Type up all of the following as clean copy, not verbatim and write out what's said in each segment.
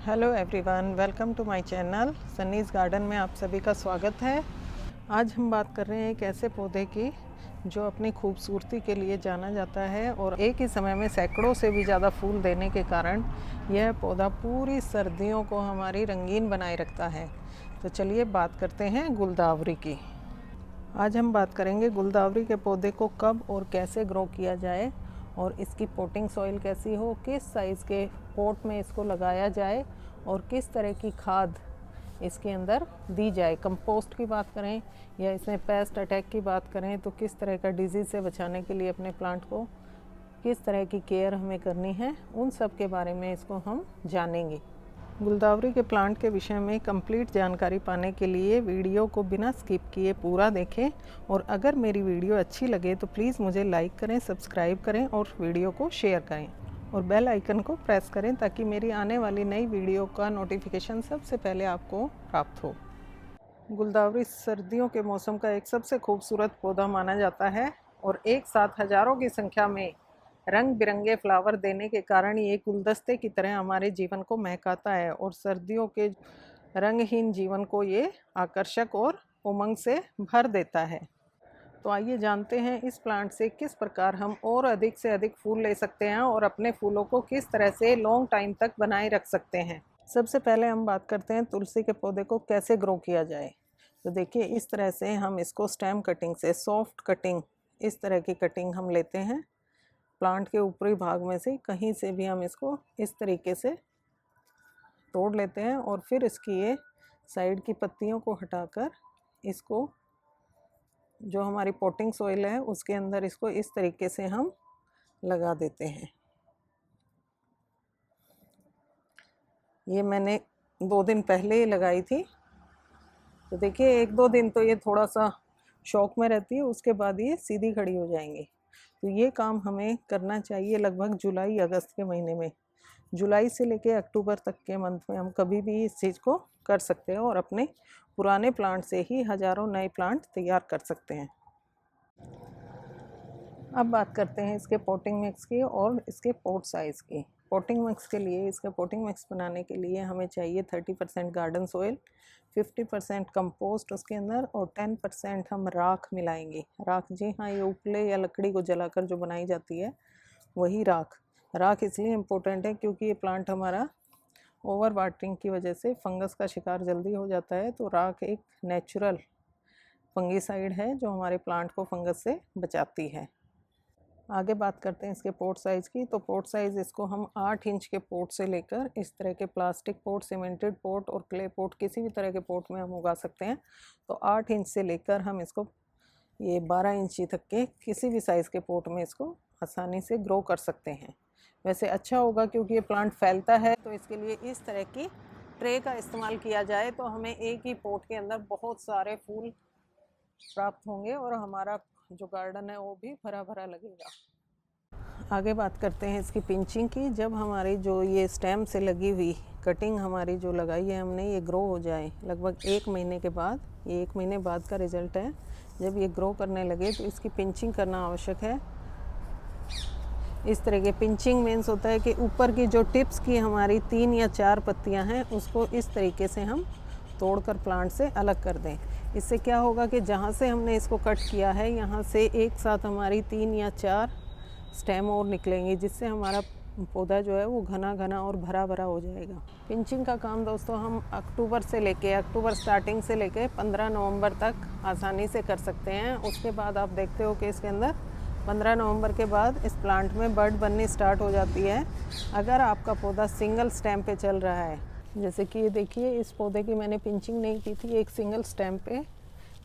Hello everyone, welcome to my channel Sunny's garden में आप सभी का स्वागत है। आज हम बात कर रहे हैं एक ऐसे पौधे की जो अपनी खूबसूरती के लिए जाना जाता है और एक ही समय में सैकड़ों से भी ज़्यादा फूल देने के कारण यह पौधा पूरी सर्दियों को हमारी रंगीन बनाए रखता है। तो चलिए बात करते हैं गुलदावरी की। आज हम बात करेंगे गुलदावरी के पौधे को कब और कैसे ग्रो किया जाए और इसकी पोटिंग सॉइल कैसी हो, किस साइज़ के पॉट में इसको लगाया जाए और किस तरह की खाद इसके अंदर दी जाए। कंपोस्ट की बात करें या इसमें पेस्ट अटैक की बात करें तो किस तरह का डिजीज़ से बचाने के लिए अपने प्लांट को किस तरह की केयर हमें करनी है, उन सब के बारे में इसको हम जानेंगे। गुलदावरी के प्लांट के विषय में कंप्लीट जानकारी पाने के लिए वीडियो को बिना स्किप किए पूरा देखें और अगर मेरी वीडियो अच्छी लगे तो प्लीज़ मुझे लाइक करें, सब्सक्राइब करें और वीडियो को शेयर करें और बेल आइकन को प्रेस करें ताकि मेरी आने वाली नई वीडियो का नोटिफिकेशन सबसे पहले आपको प्राप्त हो। गुलदावरी सर्दियों के मौसम का एक सबसे खूबसूरत पौधा माना जाता है और एक साथ हज़ारों की संख्या में रंग बिरंगे फ्लावर देने के कारण ये गुलदस्ते की तरह हमारे जीवन को महकाता है और सर्दियों के रंगहीन जीवन को ये आकर्षक और उमंग से भर देता है। तो आइए जानते हैं इस प्लांट से किस प्रकार हम और अधिक से अधिक फूल ले सकते हैं और अपने फूलों को किस तरह से लॉन्ग टाइम तक बनाए रख सकते हैं। सबसे पहले हम बात करते हैं तुलसी के पौधे को कैसे ग्रो किया जाए। तो देखिए इस तरह से हम इसको स्टेम कटिंग से, सॉफ्ट कटिंग, इस तरह की कटिंग हम लेते हैं प्लांट के ऊपरी भाग में से कहीं से भी हम इसको इस तरीके से तोड़ लेते हैं और फिर इसकी ये साइड की पत्तियों को हटाकर इसको जो हमारी पोटिंग सॉइल है उसके अंदर इसको इस तरीके से हम लगा देते हैं। ये मैंने 2 दिन पहले ही लगाई थी। तो देखिए 1-2 दिन तो ये थोड़ा सा शौक में रहती है, उसके बाद ये सीधी खड़ी हो जाएंगी। तो ये काम हमें करना चाहिए लगभग जुलाई अगस्त के महीने में। जुलाई से लेके अक्टूबर तक के मंथ में हम कभी भी इस चीज़ को कर सकते हैं और अपने पुराने प्लांट से ही हज़ारों नए प्लांट तैयार कर सकते हैं। अब बात करते हैं इसके पोटिंग मिक्स की और इसके पॉट साइज़ की। पोटिंग मिक्स के लिए, इसका पोटिंग मिक्स बनाने के लिए हमें चाहिए 30% गार्डन सोइल, 50% कंपोस्ट उसके अंदर और 10% हम राख मिलाएंगे। राख, जी हाँ, ये उपले या लकड़ी को जलाकर जो बनाई जाती है वही राख। राख इसलिए इम्पोर्टेंट है क्योंकि ये प्लांट हमारा ओवर वाटरिंग की वजह से फंगस का शिकार जल्दी हो जाता है। तो राख एक नेचुरल फंगीसाइड है जो हमारे प्लांट को फंगस से बचाती है। आगे बात करते हैं इसके पॉट साइज़ की। तो पॉट साइज़ इसको हम 8 इंच के पॉट से लेकर इस तरह के प्लास्टिक पॉट, सीमेंटेड पॉट और क्ले पॉट, किसी भी तरह के पॉट में हम उगा सकते हैं। तो 8 इंच से लेकर हम इसको ये 12 इंची तक के किसी भी साइज़ के पॉट में इसको आसानी से ग्रो कर सकते हैं। वैसे अच्छा होगा क्योंकि ये प्लांट फैलता है, तो इसके लिए इस तरह की ट्रे का इस्तेमाल किया जाए तो हमें एक ही पॉट के अंदर बहुत सारे फूल प्राप्त होंगे और हमारा जो गार्डन है वो भी भरा भरा लगेगा। आगे बात करते हैं इसकी पिंचिंग की। जब हमारी जो ये स्टेम से लगी हुई कटिंग हमारी जो लगाई है हमने, ये ग्रो हो जाए लगभग 1 महीने के बाद, ये 1 महीने बाद का रिज़ल्ट है। जब ये ग्रो करने लगे तो इसकी पिंचिंग करना आवश्यक है। इस तरह के पिंचिंग मीन्स होता है कि ऊपर की जो टिप्स की हमारी 3 या 4 पत्तियां हैं उसको इस तरीके से हम तोड़कर प्लांट से अलग कर दें। इससे क्या होगा कि जहाँ से हमने इसको कट किया है यहाँ से एक साथ हमारी 3 या 4 स्टेम और निकलेंगे, जिससे हमारा पौधा जो है वो घना घना और भरा भरा हो जाएगा। पिंचिंग का काम दोस्तों हम अक्टूबर स्टार्टिंग से लेके 15 नवंबर तक आसानी से कर सकते हैं। उसके बाद आप देखते हो कि इसके अंदर 15 नवंबर के बाद इस प्लांट में बर्ड बननी स्टार्ट हो जाती है। अगर आपका पौधा सिंगल स्टेम पे चल रहा है, जैसे कि ये देखिए इस पौधे की मैंने पिंचिंग नहीं की थी, एक सिंगल स्टेम पे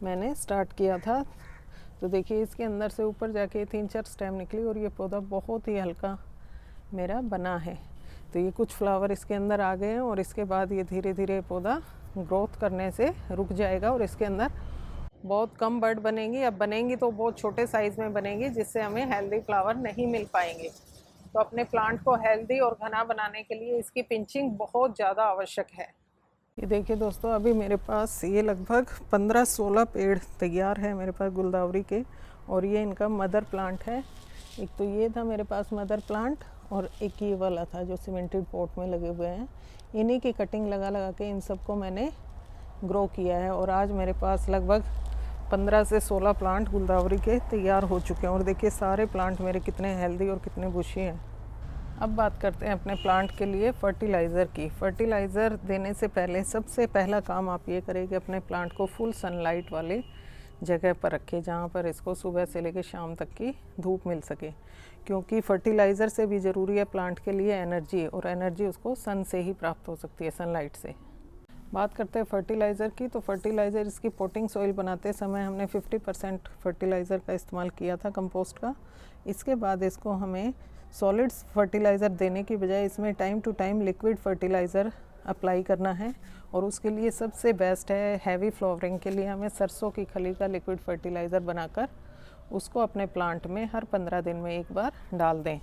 मैंने स्टार्ट किया था। तो देखिए इसके अंदर से ऊपर जाके 3-4 स्टेम निकली और ये पौधा बहुत ही हल्का मेरा बना है। तो ये कुछ फ्लावर इसके अंदर आ गए हैं और इसके बाद ये धीरे धीरे पौधा ग्रोथ करने से रुक जाएगा और इसके अंदर बहुत कम बर्ड बनेंगी। अब बनेंगी तो बहुत छोटे साइज़ में बनेंगी, जिससे हमें हेल्दी फ्लावर नहीं मिल पाएंगे। तो अपने प्लांट को हेल्दी और घना बनाने के लिए इसकी पिंचिंग बहुत ज़्यादा आवश्यक है। ये देखिए दोस्तों, अभी मेरे पास ये लगभग 15-16 पेड़ तैयार है मेरे पास गुलदावरी के और ये इनका मदर प्लांट है। एक तो ये था मेरे पास मदर प्लांट और एक ये वाला था जो सीमेंटेड पॉट में लगे हुए हैं। इन्हीं की कटिंग लगा लगा के इन सबको मैंने ग्रो किया है और आज मेरे पास लगभग 15 से 16 प्लांट गुलदावरी के तैयार हो चुके हैं। और देखिए सारे प्लांट मेरे कितने हेल्दी और कितने बुशी हैं। अब बात करते हैं अपने प्लांट के लिए फर्टिलाइज़र की। फर्टिलाइज़र देने से पहले सबसे पहला काम आप ये करें कि अपने प्लांट को फुल सनलाइट वाले जगह पर रखें, जहाँ पर इसको सुबह से लेकर शाम तक की धूप मिल सके, क्योंकि फर्टिलाइज़र से भी ज़रूरी है प्लांट के लिए एनर्जी, और एनर्जी उसको सन से ही प्राप्त हो सकती है, सनलाइट से। बात करते हैं फर्टिलाइज़र की। तो फर्टिलाइज़र इसकी पोटिंग सॉइल बनाते समय हमने 50% फर्टिलाइज़र का इस्तेमाल किया था कंपोस्ट का। इसके बाद इसको हमें सॉलिड्स फर्टिलाइज़र देने की बजाय इसमें time to time liquid fertiliser apply करना है, और उसके लिए सबसे बेस्ट है हैवी फ्लावरिंग के लिए हमें सरसों की खली का लिक्विड फर्टिलाइज़र बनाकर उसको अपने प्लांट में हर 15 दिन में एक बार डाल दें।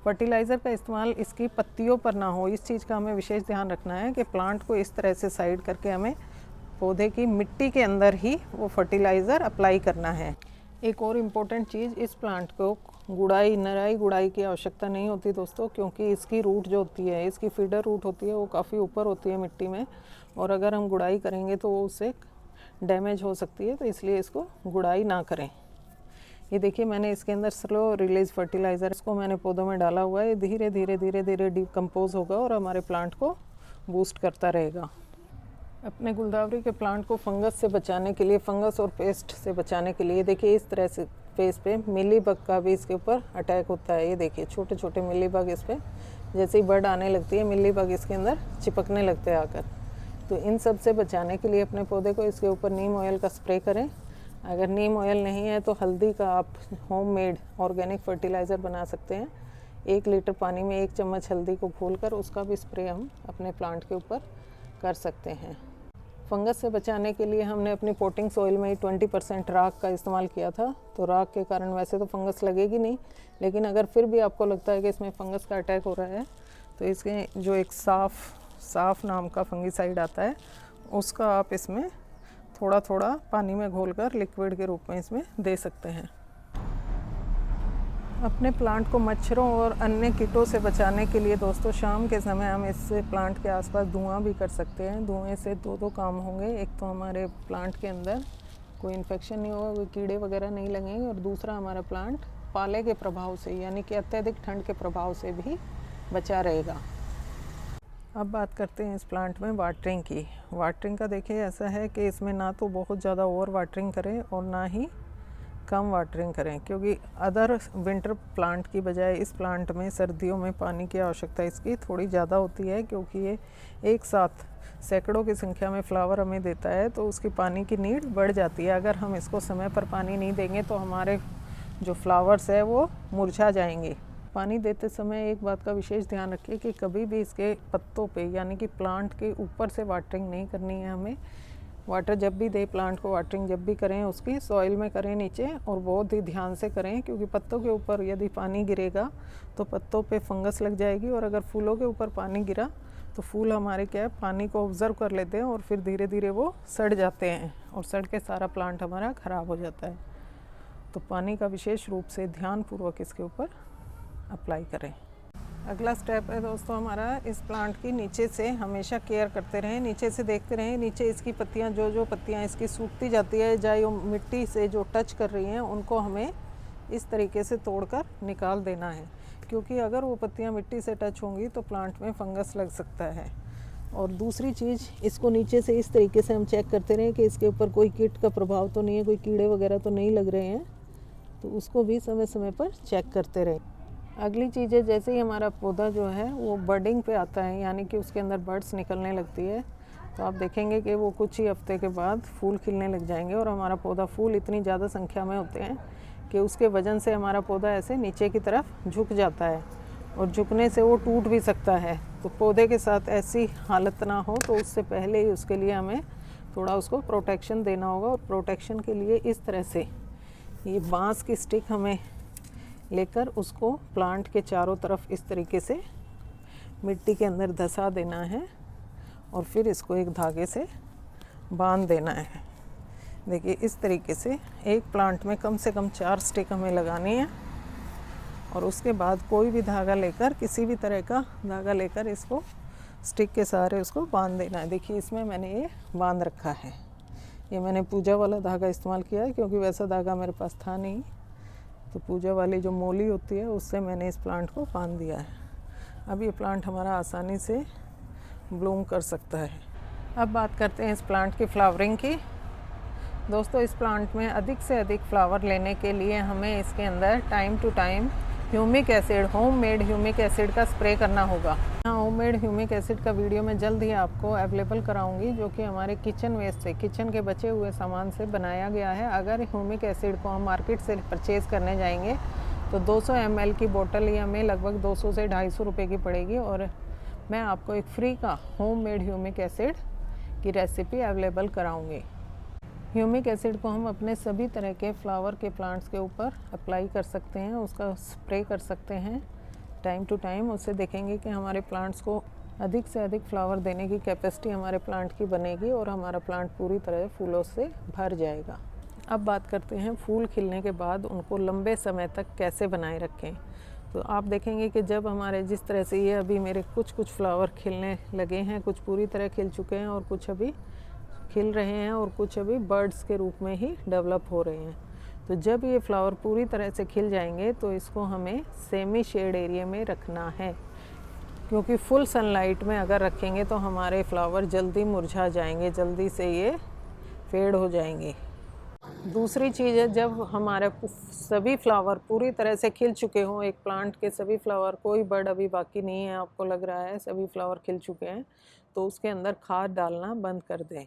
फर्टिलाइज़र का इस्तेमाल इसकी पत्तियों पर ना हो, इस चीज़ का हमें विशेष ध्यान रखना है कि प्लांट को इस तरह से साइड करके हमें पौधे की मिट्टी के अंदर ही वो फर्टिलाइज़र अप्लाई करना है। एक और इम्पोर्टेंट चीज़, इस प्लांट को नराई गुड़ाई की आवश्यकता नहीं होती दोस्तों, क्योंकि इसकी रूट जो होती है, इसकी फीडर रूट होती है, वो काफ़ी ऊपर होती है मिट्टी में, और अगर हम गुड़ाई करेंगे तो वो उससे डैमेज हो सकती है, तो इसलिए इसको गुड़ाई ना करें। ये देखिए मैंने इसके अंदर स्लो रिलीज फर्टिलाइज़र इसको मैंने पौधों में डाला हुआ है। धीरे धीरे धीरे धीरे डिकम्पोज होगा और हमारे प्लांट को बूस्ट करता रहेगा। अपने गुलदावरी के प्लांट को फंगस से बचाने के लिए, फंगस और पेस्ट से बचाने के लिए देखिए इस तरह से फेस पे मिली बग का भी इसके ऊपर अटैक होता है। ये देखिए छोटे छोटे मिली बग इस पर जैसे ही बर्ड आने लगती है, मिली बग इसके अंदर चिपकने लगते हैं आकर। तो इन सब से बचाने के लिए अपने पौधे को इसके ऊपर नीम ऑयल का स्प्रे करें। अगर नीम ऑयल नहीं है तो हल्दी का आप होममेड ऑर्गेनिक फर्टिलाइज़र बना सकते हैं। 1 लीटर पानी में 1 चम्मच हल्दी को घोलकर उसका भी स्प्रे हम अपने प्लांट के ऊपर कर सकते हैं। फंगस से बचाने के लिए हमने अपनी पोटिंग सॉइल में 20% राख का इस्तेमाल किया था। तो राख के कारण वैसे तो फंगस लगेगी नहीं, लेकिन अगर फिर भी आपको लगता है कि इसमें फंगस का अटैक हो रहा है तो इसके जो एक साफ नाम का फंगीसाइड आता है, उसका आप इसमें थोड़ा थोड़ा पानी में घोलकर लिक्विड के रूप में इसमें दे सकते हैं। अपने प्लांट को मच्छरों और अन्य कीटों से बचाने के लिए दोस्तों शाम के समय हम इससे प्लांट के आसपास धुआं भी कर सकते हैं। धुएं से दो काम होंगे, एक तो हमारे प्लांट के अंदर कोई इन्फेक्शन नहीं होगा, कोई कीड़े वगैरह नहीं लगेंगे, और दूसरा हमारा प्लांट पाले के प्रभाव से यानी कि अत्यधिक ठंड के प्रभाव से भी बचा रहेगा। अब बात करते हैं इस प्लांट में वाटरिंग की। वाटरिंग का देखिए ऐसा है कि इसमें ना तो बहुत ज़्यादा ओवर वाटरिंग करें और ना ही कम वाटरिंग करें, क्योंकि अदर विंटर प्लांट की बजाय इस प्लांट में सर्दियों में पानी की आवश्यकता इसकी थोड़ी ज़्यादा होती है, क्योंकि ये एक साथ सैकड़ों की संख्या में फ्लावर हमें देता है, तो उसकी पानी की नीड बढ़ जाती है। अगर हम इसको समय पर पानी नहीं देंगे तो हमारे जो फ्लावर्स है वो मुरझा जाएंगे। पानी देते समय एक बात का विशेष ध्यान रखिए कि कभी भी इसके पत्तों पे यानी कि प्लांट के ऊपर से वाटरिंग नहीं करनी है हमें। वाटर जब भी दे प्लांट को, वाटरिंग जब भी करें उसकी सॉइल में करें नीचे, और बहुत ही ध्यान से करें, क्योंकि पत्तों के ऊपर यदि पानी गिरेगा तो पत्तों पे फंगस लग जाएगी, और अगर फूलों के ऊपर पानी गिरा तो फूल हमारे क्या है पानी को ऑब्ज़र्व कर लेते हैं और फिर धीरे धीरे वो सड़ जाते हैं, और सड़ के सारा प्लांट हमारा ख़राब हो जाता है। तो पानी का विशेष रूप से ध्यानपूर्वक इसके ऊपर अप्लाई करें। अगला स्टेप है दोस्तों हमारा, इस प्लांट की नीचे से हमेशा केयर करते रहें, नीचे से देखते रहें। नीचे इसकी पत्तियां जो पत्तियां इसकी सूखती जाती है या मिट्टी से जो टच कर रही हैं उनको हमें इस तरीके से तोड़कर निकाल देना है, क्योंकि अगर वो पत्तियां मिट्टी से टच होंगी तो प्लांट में फंगस लग सकता है। और दूसरी चीज़, इसको नीचे से इस तरीके से हम चेक करते रहें कि इसके ऊपर कोई कीट का प्रभाव तो नहीं है, कोई कीड़े वगैरह तो नहीं लग रहे हैं, तो उसको भी समय समय पर चेक करते रहें। अगली चीज़ है, जैसे ही हमारा पौधा जो है वो बर्डिंग पे आता है, यानी कि उसके अंदर बर्ड्स निकलने लगती है, तो आप देखेंगे कि वो कुछ ही हफ्ते के बाद फूल खिलने लग जाएंगे, और हमारा पौधा फूल इतनी ज़्यादा संख्या में होते हैं कि उसके वजन से हमारा पौधा ऐसे नीचे की तरफ झुक जाता है, और झुकने से वो टूट भी सकता है। तो पौधे के साथ ऐसी हालत ना हो, तो उससे पहले ही उसके लिए हमें थोड़ा उसको प्रोटेक्शन देना होगा। और प्रोटेक्शन के लिए इस तरह से ये बाँस की स्टिक हमें लेकर उसको प्लांट के चारों तरफ इस तरीके से मिट्टी के अंदर धंसा देना है, और फिर इसको एक धागे से बांध देना है। देखिए इस तरीके से एक प्लांट में कम से कम 4 स्टिक हमें लगानी है, और उसके बाद कोई भी धागा लेकर, किसी भी तरह का धागा लेकर इसको स्टिक के सहारे उसको बांध देना है। देखिए इसमें मैंने ये बांध रखा है। ये मैंने पूजा वाला धागा इस्तेमाल किया है क्योंकि वैसा धागा मेरे पास था नहीं, तो पूजा वाली जो मोली होती है उससे मैंने इस प्लांट को बांध दिया है। अब ये प्लांट हमारा आसानी से ब्लूम कर सकता है। अब बात करते हैं इस प्लांट की फ्लावरिंग की। दोस्तों इस प्लांट में अधिक से अधिक फ्लावर लेने के लिए हमें इसके अंदर time to time humic acid, homemade humic acid का स्प्रे करना होगा। हाँ, होममेड ह्यूमिक एसिड का वीडियो मैं जल्द ही आपको अवेलेबल कराऊंगी, जो कि हमारे किचन वेस्ट से, किचन के बचे हुए सामान से बनाया गया है। अगर ह्यूमिक एसिड को हम मार्केट से परचेज़ करने जाएंगे तो 200 ml की बोतल ही हमें लगभग 200 से 250 रुपये की पड़ेगी, और मैं आपको एक फ्री का होममेड ह्यूमिक एसिड की रेसिपी अवेलेबल कराऊंगी। ह्यूमिक एसिड को हम अपने सभी तरह के फ्लावर के प्लांट्स के ऊपर अप्लाई कर सकते हैं, उसका स्प्रे कर सकते हैं टाइम टू टाइम। उससे देखेंगे कि हमारे प्लांट्स को अधिक से अधिक फ्लावर देने की कैपेसिटी हमारे प्लांट की बनेगी और हमारा प्लांट पूरी तरह फूलों से भर जाएगा। अब बात करते हैं फूल खिलने के बाद उनको लंबे समय तक कैसे बनाए रखें। तो आप देखेंगे कि जब हमारे जिस तरह से ये अभी मेरे कुछ फ्लावर खिलने लगे हैं, कुछ पूरी तरह खिल चुके हैं और कुछ अभी खिल रहे हैं और कुछ अभी बर्ड्स के रूप में ही डेवलप हो रहे हैं। तो जब ये फ्लावर पूरी तरह से खिल जाएंगे तो इसको हमें सेमी शेड एरिया में रखना है, क्योंकि फुल सनलाइट में अगर रखेंगे तो हमारे फ्लावर जल्दी मुरझा जाएंगे, जल्दी से ये फेड हो जाएंगे। दूसरी चीज़ है, जब हमारे सभी फ्लावर पूरी तरह से खिल चुके हों, एक प्लांट के सभी फ्लावर, कोई बर्ड अभी बाकी नहीं है, आपको लग रहा है सभी फ्लावर खिल चुके हैं, तो उसके अंदर खाद डालना बंद कर दें,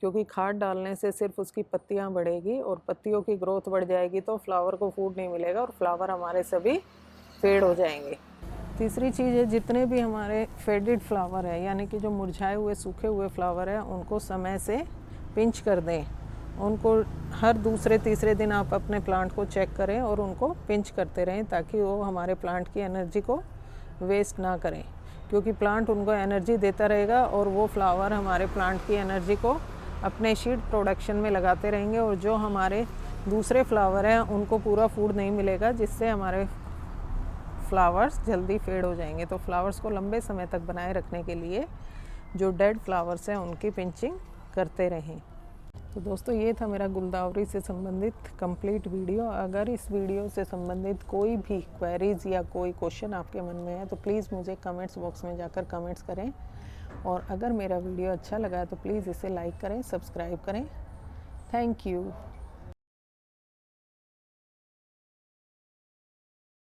क्योंकि खाद डालने से सिर्फ उसकी पत्तियां बढ़ेगी और पत्तियों की ग्रोथ बढ़ जाएगी तो फ्लावर को फूड नहीं मिलेगा और फ्लावर हमारे सभी फेड हो जाएंगे। तीसरी चीज़ है, जितने भी हमारे फेडेड फ्लावर है, यानी कि जो मुरझाए हुए सूखे हुए फ्लावर है, उनको समय से पिंच कर दें। उनको हर दूसरे तीसरे दिन आप अपने प्लांट को चेक करें और उनको पिंच करते रहें, ताकि वो हमारे प्लांट की एनर्जी को वेस्ट ना करें, क्योंकि प्लांट उनको एनर्जी देता रहेगा और वो फ्लावर हमारे प्लांट की एनर्जी को अपने सीड प्रोडक्शन में लगाते रहेंगे, और जो हमारे दूसरे फ्लावर हैं उनको पूरा फूड नहीं मिलेगा, जिससे हमारे फ्लावर्स जल्दी फेड हो जाएंगे। तो फ्लावर्स को लंबे समय तक बनाए रखने के लिए जो डेड फ्लावर्स हैं उनकी पिंचिंग करते रहें। तो दोस्तों ये था मेरा गुलदावरी से संबंधित कंप्लीट वीडियो। अगर इस वीडियो से संबंधित कोई भी क्वेरीज़ या कोई क्वेश्चन आपके मन में है तो प्लीज़ मुझे कमेंट्स बॉक्स में जाकर कमेंट्स करें, और अगर मेरा वीडियो अच्छा लगा है तो प्लीज़ इसे लाइक करें, सब्सक्राइब करें। Thank you.